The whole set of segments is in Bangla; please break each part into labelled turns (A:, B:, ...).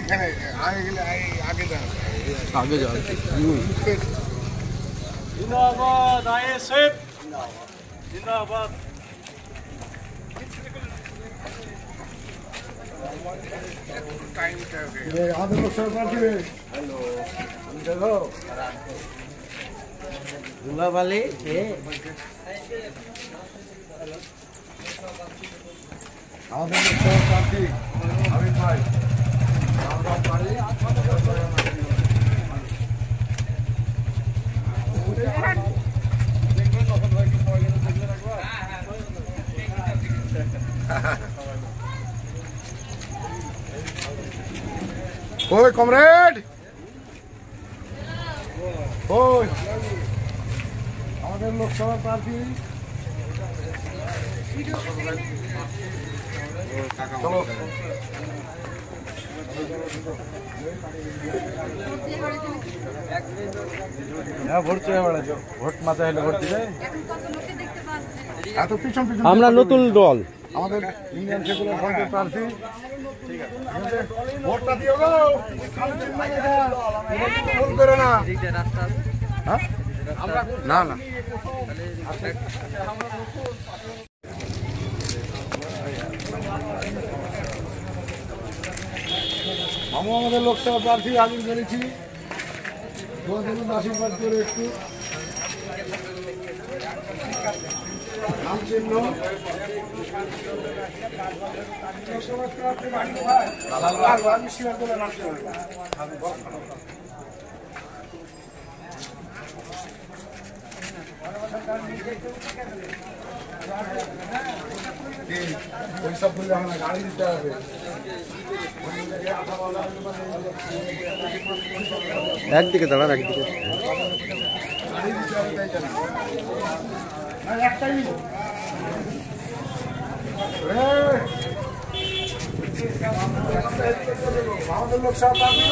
A: आगे जा
B: जिंदाबाद आईएसएफ जिंदाबाद
C: दूंगा वाले
A: ओए कॉमरेड ओए আমাদের লোকসভা প্রার্থী চলো ভোট চেয়ে বেড়াচ্ছ ভোট মাথায় হলে ভোট দিবে এত পিছন পিছন
C: আমরা নতুন দল
A: আমাদের ইন্ডিয়ান সেকুলার ফ্রন্টের প্রার্থী ভোটটা দিও গো ভুল করো না হ্যাঁ না না আমি আমাদের লোকসভা প্রার্থী হাজির করেছি আশীর্বাদ করে একটু নাম চিহ্ন ওই সব বললে আমরা গাড়ি দিতে হবে
C: একদিকে দাঁড়ান একদিকে
A: আমাদের লোকসভা প্রার্থী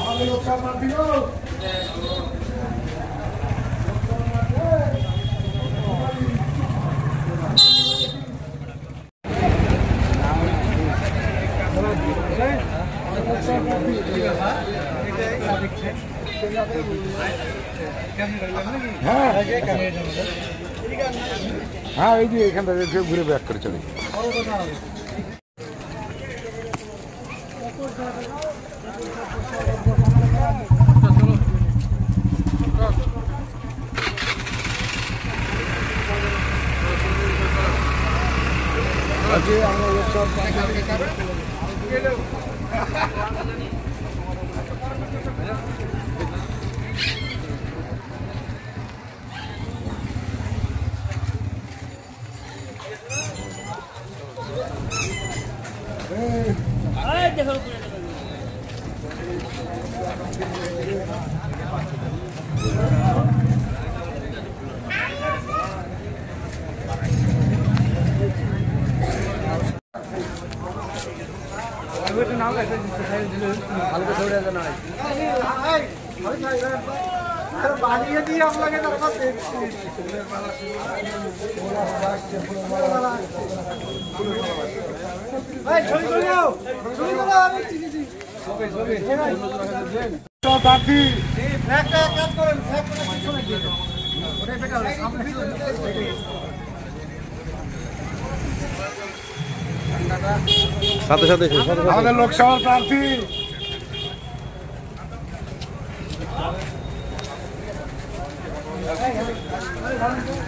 A: আমাদের লোকসভা প্রার্থী হ্যাঁ এই যে এখান থেকে ঘুরে ব্যাক করে চলে আমরা বানিয়ে দিয়ে আপনাকে তারপর দেখছি প্রার্থী
C: সাথে সাথে
A: আমাদের লোকসভার প্রার্থী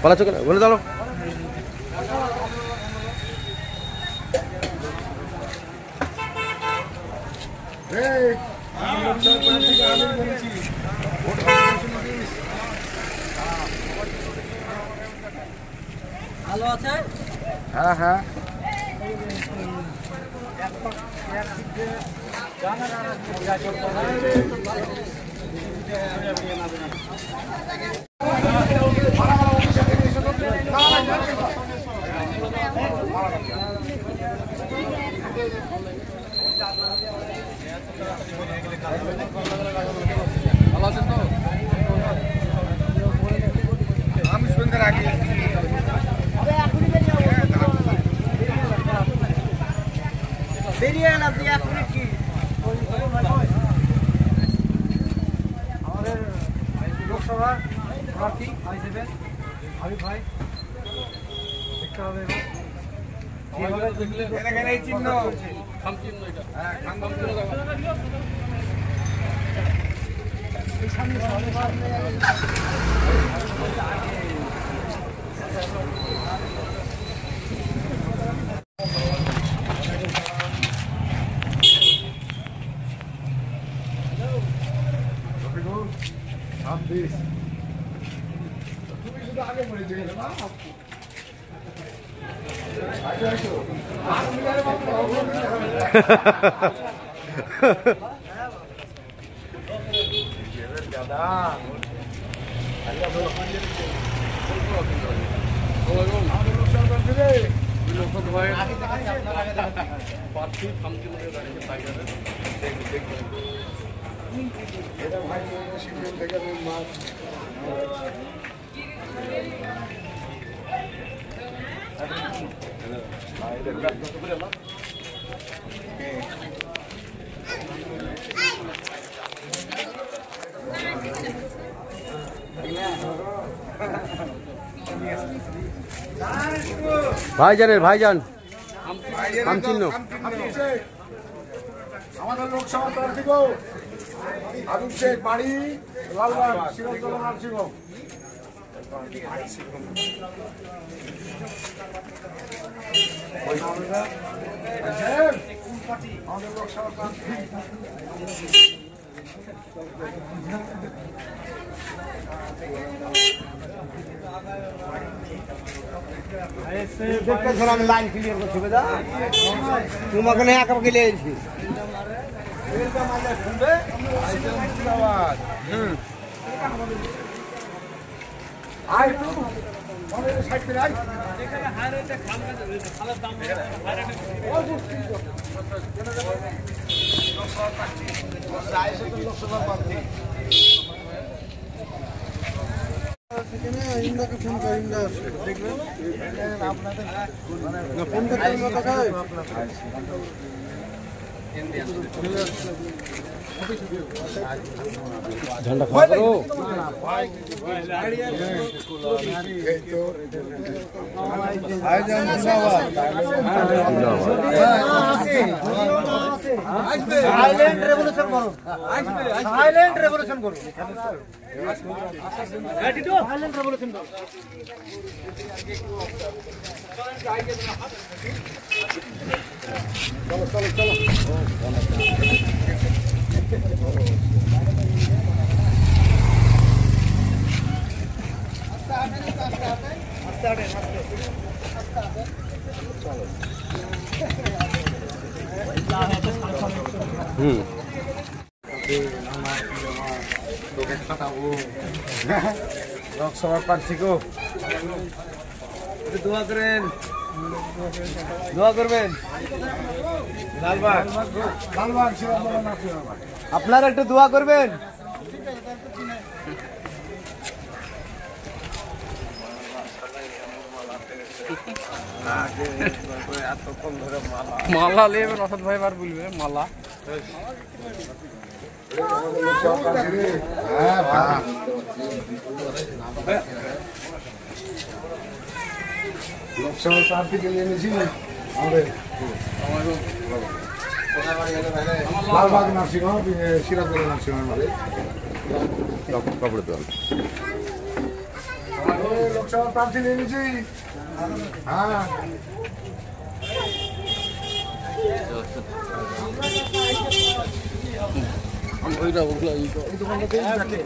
C: পালাচ্ছ কেন বলে দাঁড়ো
B: ভালো আছে
A: হ্যাঁ হ্যাঁ
B: লোকসভা প্রার্থী হিসেবে হাবিব ভাই দেখতে হবে
D: তুমি শুধু আগে পড়ে গেলে না
C: ভাইজানের ভাইজান নাম চিহ্ন
D: আমাদের লোকসভা প্রার্থী গো হাবিব শেখ বাড়ি লালবাগ সিরাজগঞ্জ নার্সিংহোম আমাদের লোকসভা প্রার্থী
B: লাইন ক্লিয়ার করছি বেদা তোমাকে নিয়ে একা গেলে
C: ঝান্ডা খাওয়া করো
B: সাইলেন্ট রেভলিউশন করো সাইলেন্ট রেভলিউশন করো সাইলেন্ট রেভলিউশন করো
D: লোকসভা প্রার্থী গো
B: দোয়া করেন দোয়া করবেন
D: লালবাগ সিরাজগঞ্জ নার্সিংহোম
B: আপনারা একটু দোয়া করবেন
A: মালা নেবেন অসৎ ভাই বার বলবে মালা
D: লোকসভা প্রার্থীকে নিয়ে এনেছি আমাদের লালবাগ নার্সিংহোম সিরাজগঞ্জ নার্সিংহোম আমাদের
C: কাপড়ে তো
D: লোকসভা প্রার্থী নিয়ে এনেছি হ্যাঁ
C: ওইটা ওগুলো
D: এই দোকানটাতেই দেখে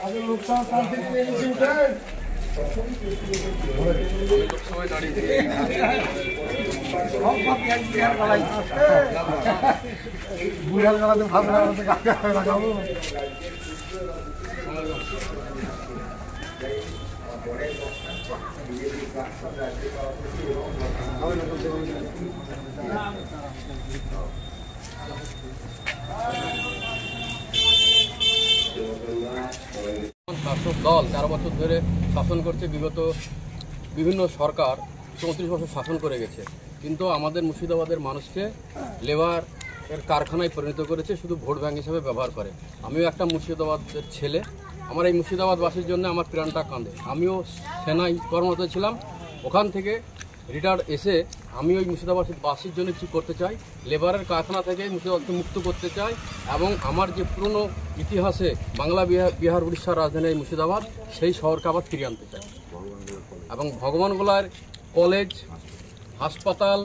D: আগে লোকসভা প্রার্থী নিয়ে এনেছি উঠে বুড়াল গালাতে ভাবনা কাকা লাগাবো
A: শাসক দল 13 বছর ধরে শাসন করছে। বিগত বিভিন্ন সরকার 34 বছর শাসন করে গেছে।
C: কিন্তু আমাদের মুর্শিদাবাদের মানুষকে লেবার এর কারখানায় পরিণত করেছে, শুধু ভোট ব্যাংক হিসেবে ব্যবহার করে। আমিও একটা মুর্শিদাবাদের ছেলে, আমার এই মুর্শিদাবাদবাসীর জন্য আমার প্রাণটা কাঁদে। আমিও সেনায় কর্মরত ছিলাম, ওখান থেকে রিটায়ার্ড এসে আমি ওই মুর্শিদাবাদবাসীর জন্য কী করতে চাই, লেবারের কারখানা থেকে মুর্শিদাবাদকে মুক্ত করতে চাই এবং আমার যে পুরনো ইতিহাসে বাংলা বিহার উড়িষ্যার রাজধানী এই মুর্শিদাবাদ, সেই শহরকে আবার ফিরিয়ে আনতে চাই। এবং ভগবানগোলার কলেজ, হাসপাতাল,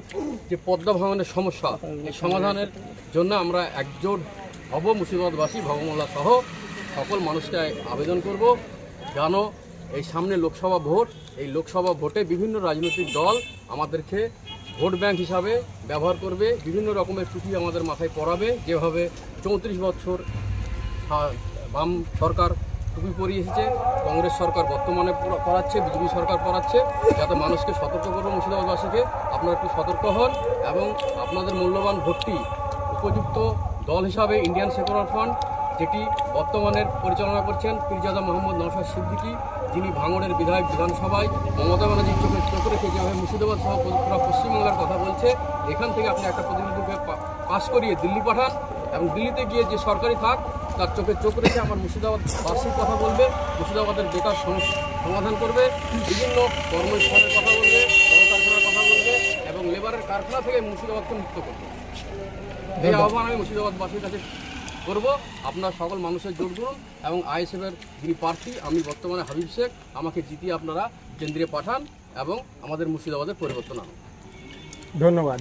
C: যে পদ্মা ভাঙনের সমস্যা, এই সমাধানের জন্য আমরা একজোট হব মুর্শিদাবাদবাসী, ভগবানগোলা সহ সকল মানুষকে আবেদন করব। জানো এই সামনে লোকসভা ভোট, এই লোকসভা ভোটে বিভিন্ন রাজনৈতিক দল আমাদেরকে ভোট ব্যাংক হিসাবে ব্যবহার করবে, বিভিন্ন রকমের টুপি আমাদের মাথায় পরাবে। যেভাবে 34 বছর বাম সরকার টুপি পরিয়ে এসেছে, কংগ্রেস সরকার বর্তমানে পড়াচ্ছে, বিজেপি সরকার পড়াচ্ছে, যাতে মানুষকে সতর্ক করবো মুর্শিদাবাদবাসীকে। আপনারা একটু সতর্ক হন এবং আপনাদের মূল্যবান ভোটটি উপযুক্ত দল হিসাবে ইন্ডিয়ান সেকুলার ফ্রন্ট, যেটি বর্তমানের পরিচালনা করছেন পীরজাদা মোহাম্মদ নওশাদ সিদ্দিকী, যিনি ভাঙড়ের বিধায়ক, বিধানসভায় মমতা ব্যানার্জির চোখ রেখে যেভাবে মুর্শিদাবাদ সহ পুরো পশ্চিমবাংলার কথা বলছে, এখান থেকে আপনি একটা প্রতিনিধিকে পাস করিয়ে দিল্লি পাঠান এবং দিল্লিতে গিয়ে যে সরকারি থাক তার চোখ রেখে আমার মুর্শিদাবাদবাসীর কথা বলবে, মুর্শিদাবাদের বেকার সমাধান করবে, বিভিন্ন কর্মস্থলের কথা বলবে, কলকারখানার কথা বলবে এবং লেবারের কারখানা থেকে মুর্শিদাবাদকে মুক্ত করবে। এই আহ্বান আমি মুর্শিদাবাদবাসীর কাছে করব। আপনারা সকল মানুষের জোর করুন এবং আইএসএফের যিনি প্রার্থী, আমি বর্তমানে হাবিব শেখ, আমাকে জিতিয়ে আপনারা কেন্দ্রে পাঠান এবং আমাদের মুর্শিদাবাদের পরিবর্তন আনুন।
E: ধন্যবাদ।